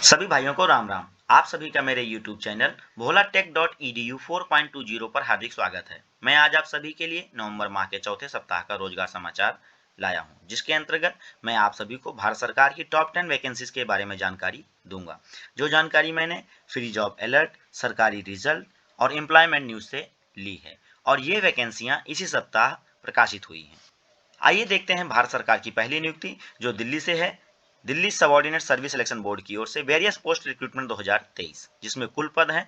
सभी भाइयों को राम राम। आप सभी का मेरे YouTube चैनल भोला टेक डॉट edu 4.20 पर हार्दिक स्वागत है। मैं आज आप सभी के लिए नवंबर माह के चौथे सप्ताह का रोजगार समाचार लाया हूं, जिसके अंतर्गत मैं आप सभी को भारत सरकार की टॉप 10 वैकेंसीज के बारे में जानकारी दूंगा। जो जानकारी मैंने फ्री जॉब अलर्ट, सरकारी रिजल्ट और एम्प्लॉयमेंट न्यूज से ली है और ये वैकेंसियां इसी सप्ताह प्रकाशित हुई हैं। आइए देखते हैं भारत सरकार की पहली नियुक्ति जो दिल्ली से है। Delhi subordinate service selection board की ओर से वेरियस पोस्ट रिक्रूटमेंट 2023, जिसमें कुल पद हैं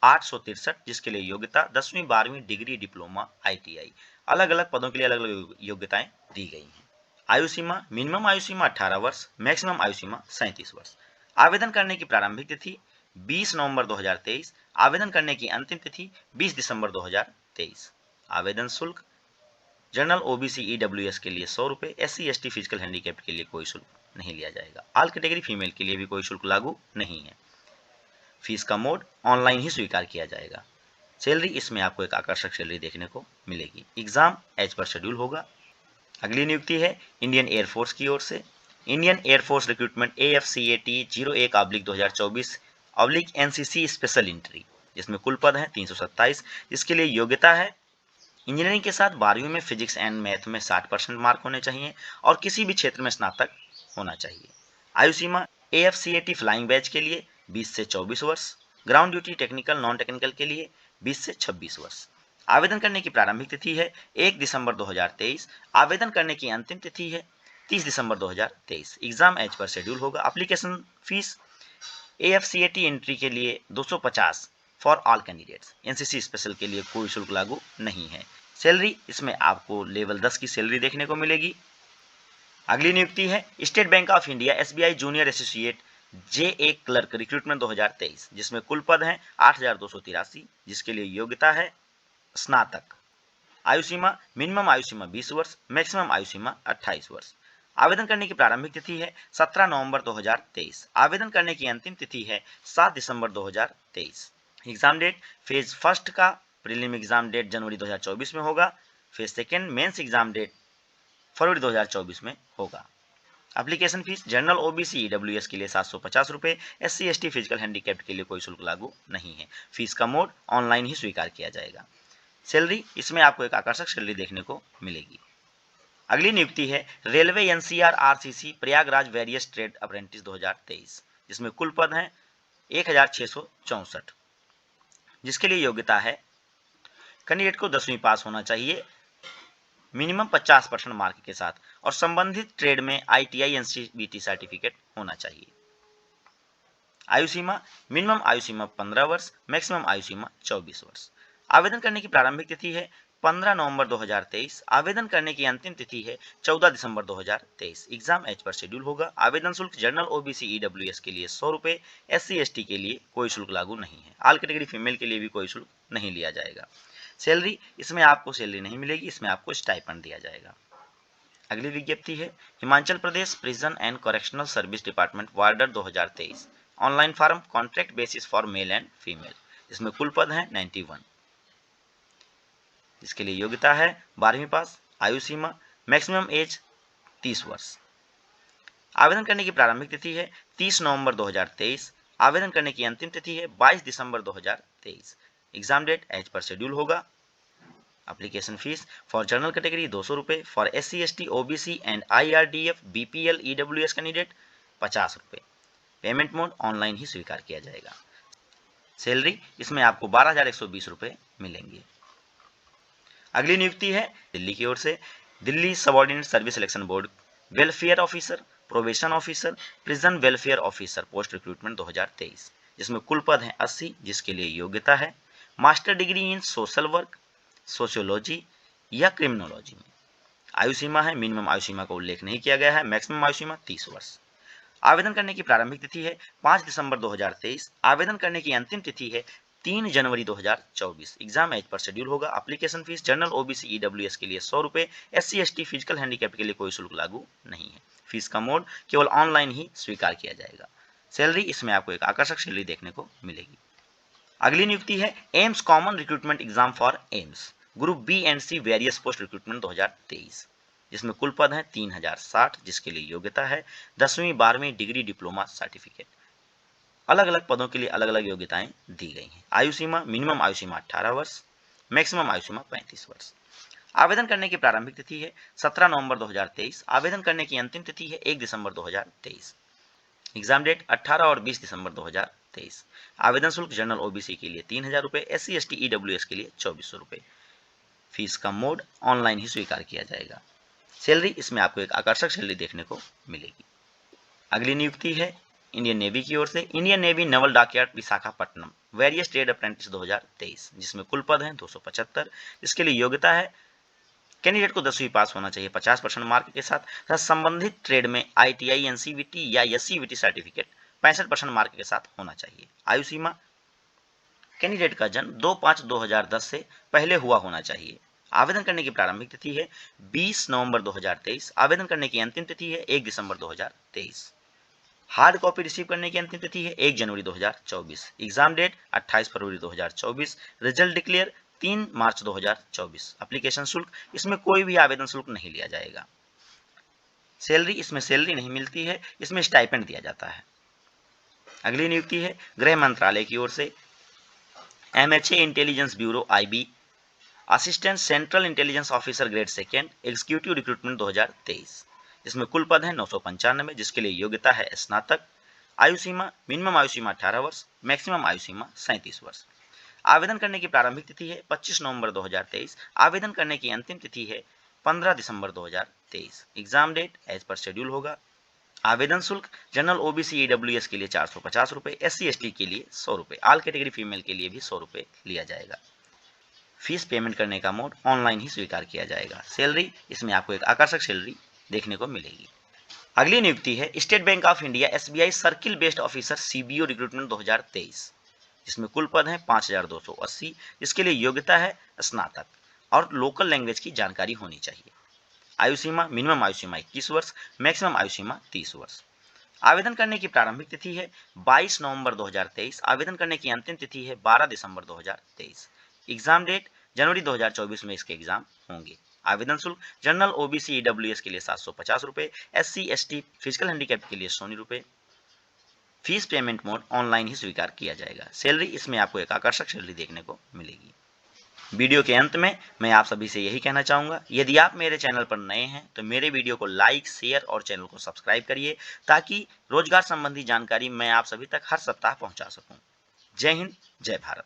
863, जिसके लिए योग्यता 10वीं 12वीं डिग्री डिप्लोमा ITI। अलग अलग पदों के लिए अलग अलग योग्यताएं दी गई हैं। आयु सीमा, मिनिमम आयु सीमा 18 वर्ष, मैक्सिमम आयु सीमा 37 वर्ष। आवेदन करने की प्रारंभिक तिथि 20 नवंबर 2023। आवेदन करने की अंतिम तिथि 20 दिसंबर 2023। आवेदन शुल्क जनरल OBC EWS के लिए 100 रुपये, SC ST फिजिकल हैंडीकैप के लिए कोई शुल्क नहीं लिया जाएगा। ऑल कैटेगरी फीमेल के लिए भी कोई शुल्क लागू नहीं है। फीस का मोड ऑनलाइन ही स्वीकार किया जाएगा। सैलरी, इसमें आपको एक आकर्षक सैलरी देखने को मिलेगी। एग्जाम एज पर शेड्यूल होगा। अगली नियुक्ति है इंडियन एयरफोर्स की ओर से। Indian air force recruitment AFCAT 01/2024 NCC special entry, जिसमें कुल पद है 327। इसके लिए योग्यता है इंजीनियरिंग के साथ 12वीं में फिजिक्स एंड मैथ में 60% मार्क होने चाहिए और किसी भी क्षेत्र में स्नातक होना चाहिए। आयु सीमा AFCAT फ्लाइंग बैच के लिए 20 से 24 वर्ष, ground duty technical non technical के लिए 20 से 26 वर्ष। आवेदन करने की प्रारंभिक तिथि है 1 दिसंबर 2023। आवेदन करने की अंतिम तिथि है 30 दिसंबर 2023। एग्जाम एज पर शेड्यूल होगा। एप्लीकेशन फीस AFCAT एंट्री के लिए 250 for all candidates. NCC special के लिए कोई शुल्क लागू नहीं है। सैलरी, इसमें आपको लेवल 10 की सैलरी देखने को मिलेगी। अगली नियुक्ति है state bank of India SBI junior associate JA clerk recruitment 2023, जिसमें कुल पद हैं 8283, जिसके लिए योग्यता है स्नातक। आयु सीमा, मिनिमम आयु सीमा 20 वर्ष, मैक्सिमम आयु सीमा 28 वर्ष। आवेदन करने की प्रारंभिक तिथि है 17 नवंबर 2023। आवेदन करने की अंतिम तिथि है 7 दिसंबर 2023। एग्जाम डेट फेज फर्स्ट का प्रीलिम एग्जाम डेट जनवरी 2024 में होगा। Phase second mains exam date फरवरी 2024 में होगा। Application fees general OBC EWS के लिए 750 रुपये, SC ST फिजिकल हैंडीकैप्ड के लिए कोई शुल्क लागू नहीं है। फीस का मोड ऑनलाइन ही स्वीकार किया जाएगा। सैलरी, इसमें आपको एक आकर्षक सैलरी देखने को मिलेगी। अगली नियुक्ति है railway NCR RCC Prayagraj various trade apprentice 2023, जिसमें कुल पद हैं 1664, जिसके लिए योग्यता है कैंडिडेट को 10वीं पास होना चाहिए मिनिमम 50% मार्क के साथ और संबंधित ट्रेड में ITI NCBT सर्टिफिकेट होना चाहिए। आयु सीमा, मिनिमम आयु सीमा 15 वर्ष, मैक्सिमम आयु सीमा 24 वर्ष। आवेदन करने की प्रारंभिक तिथि है 15 नवंबर 2023। आवेदन करने की अंतिम तिथि है 14 दिसंबर 2023। एग्जाम एज पर शेड्यूल होगा। आवेदन शुल्क जनरल OBC EWS के लिए 100 रुपये, SC ST के लिए कोई शुल्क लागू नहीं है। ऑल कैटेगरी फीमेल के लिए भी कोई शुल्क नहीं लिया जाएगा। सैलरी, इसमें आपको सैलरी नहीं मिलेगी, इसमें आपको स्टाइपेंड दिया जाएगा। अगली विज्ञप्ति है Himachal Pradesh prison and correctional service department warder 2023, online form contract basis for male and female, इसमें कुल पद हैं 91। इसके लिए योग्यता है 12वीं पास। आयु सीमा, मैक्सिमम एज 30 वर्ष। आवेदन करने की प्रारंभिक तिथि है 30 नवंबर 2023। आवेदन करने की अंतिम तिथि है 22 दिसंबर 2023। Exam date as per schedule होगा। Application fees for general category 200 रुपये, for SC ST OBC and IRDF BPL EWS candidate 50 रुपये। पेमेंट मोड ऑनलाइन ही स्वीकार किया जाएगा। सैलरी, इसमें आपको 12,120 रुपये मिलेंगे। अगली नियुक्ति है दिल्ली की ओर से Delhi subordinate service selection board welfare officer, probation officer, prison welfare officer post recruitment 2023, जिसमें कुल पद हैं 80, जिसके लिए योग्यता है master degree in social work, sociology या क्रिमिनोलॉजी में। आयु सीमा है, मिनिमम आयु सीमा का उल्लेख नहीं किया गया है, मैक्सिमम आयु सीमा 30 वर्ष। आवेदन करने की प्रारंभिक तिथि है 5 दिसंबर 2023। आवेदन करने की अंतिम तिथि है 3 जनवरी 2024। एग्जाम एज पर शेड्यूल होगा। Application fees general OBC EWS के लिए 100 रुपये, SC ST फिजिकल हैंडीकैप के लिए कोई शुल्क लागू नहीं है। फीस का मोड केवल ऑनलाइन ही स्वीकार किया जाएगा। सैलरी, इसमें आपको एक आकर्षक सैलरी देखने को मिलेगी। अगली नियुक्ति है AIIMS common recruitment exam for AIIMS group B and C various post recruitment 2023, जिसमें कुल पद हैं 3060, जिसके लिए योग्यता है 10वीं 12वीं डिग्री डिप्लोमा सर्टिफिकेट। अलग अलग पदों के लिए अलग अलग योग्यताएं दी गई हैं। आयु सीमा, मिनिमम आयु सीमा 18 वर्ष, मैक्सिमम आयु सीमा 35 वर्ष। आवेदन करने की प्रारंभिक तिथि है 17 नवंबर 2023। आवेदन करने की अंतिम तिथि है 1 दिसंबर 2023। एग्जाम डेट 18 और 20 दिसंबर 2023। आवेदन शुल्क जनरल ओबीसी के लिए 3000 रुपये, SC ST EWS के लिए 2400 रुपये। फीस का मोड ऑनलाइन ही स्वीकार किया जाएगा। सैलरी, इसमें आपको एक आकर्षक सैलरी देखने को मिलेगी। अगली नियुक्ति है इंडियन नेवी की ओर से, Indian navy Naval dockyard Visakhapatnam, various trade apprentice 2023, जिसमें कुल पद हैं 275। इसके लिए योग्यता है कैंडिडेट को 10वीं पास होना चाहिए 50% मार्क के साथ तथा संबंधित ट्रेड में ITI NCVT या SCVT सर्टिफिकेट 65% मार्क के साथ होना चाहिए। आयु सीमा, कैंडिडेट का जन्म 2/5/2010 से पहले हुआ होना चाहिए। आवेदन करने की प्रारंभिक तिथि है 20 नवंबर 2023। आवेदन करने की अंतिम तिथि है 1 दिसंबर 2023। हार्ड कॉपी रिसीव करने की अंतिम तिथि है 1 जनवरी 2024। एग्जाम डेट 28 फरवरी 2024। रिजल्ट डिक्लेयर 3 मार्च 2024। एप्लीकेशन शुल्क, इसमें कोई भी आवेदन शुल्क नहीं लिया जाएगा। सैलरी, इसमें सैलरी नहीं मिलती है, इसमें स्टाइपेंड दिया जाता है। अगली नियुक्ति है गृह मंत्रालय की ओर से, MHA intelligence bureau IB, assistant central intelligence officer grade 2, executive recruitment 2023। इसमें कुल पद है 995, जिसके लिए योग्यता है स्नातक। आयु सीमा, मिनिमम आयु सीमा 18 वर्ष, मैक्सिमम आयु सीमा 37 वर्ष। आवेदन करने की प्रारंभिक तिथि है 25 नवंबर 2023। आवेदन करने की अंतिम तिथि है 15 दिसंबर 2023। Exam date as per schedule होगा। आवेदन शुल्क जनरल OBC EWS के लिए 450 रुपये, SC ST के लिए 100 रुपये, ऑल कैटेगरी फीमेल के लिए भी 100 रुपये लिया जाएगा। फीस पेमेंट करने का मोड ऑनलाइन ही स्वीकार किया जाएगा। सैलरी, इसमें आपको एक आकर्षक सैलरी देखने को मिलेगी। अगली नियुक्ति है state bank of India SBI circle based officer CBO recruitment 2023, जिसमें कुल पद हैं 5280। इसके लिए योग्यता है स्नातक और लोकल लैंग्वेज की जानकारी होनी चाहिए। आयु सीमा, मिनिमम आयु सीमा 21 वर्ष, मैक्सिमम आयु सीमा 30 वर्ष। आवेदन करने की प्रारंभिक तिथि है 22 नवंबर 2023। आवेदन करने की अंतिम तिथि है 12 दिसंबर 2023। एग्जाम डेट जनवरी 2024 में इसके एग्जाम होंगे। आवेदन शुल्क जनरल OBC EWS के लिए 750 रुपये, SC ST फिजिकल हैंडीकैप के लिए 100 रुपये। फीस पेमेंट मोड ऑनलाइन ही स्वीकार किया जाएगा। सैलरी, इसमें आपको एक आकर्षक सैलरी देखने को मिलेगी। वीडियो के अंत में मैं आप सभी से यही कहना चाहूँगा, यदि आप मेरे चैनल पर नए हैं तो मेरे वीडियो को लाइक, शेयर और चैनल को सब्सक्राइब करिए, ताकि रोजगार संबंधी जानकारी मैं आप सभी तक हर सप्ताह पहुँचा सकूँ। जय हिंद, जय भारत।